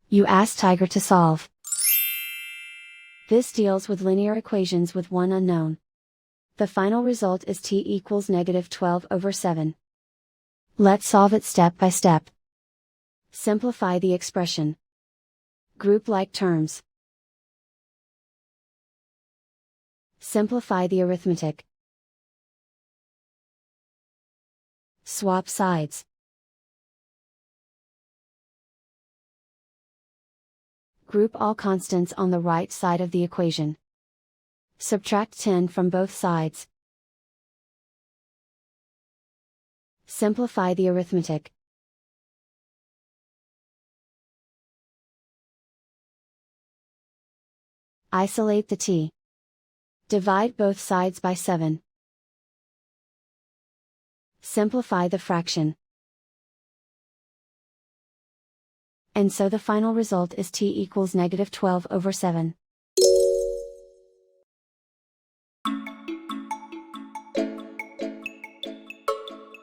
You ask Tiger to solve. This deals with linear equations with one unknown. The final result is t equals -12/7. Let's solve it step by step. Simplify the expression. Group like terms. Simplify the arithmetic. Swap sides. Group all constants on the right side of the equation. Subtract 10 from both sides. Simplify the arithmetic. Isolate the t. Divide both sides by 7. Simplify the fraction. And so the final result is t equals -12/7.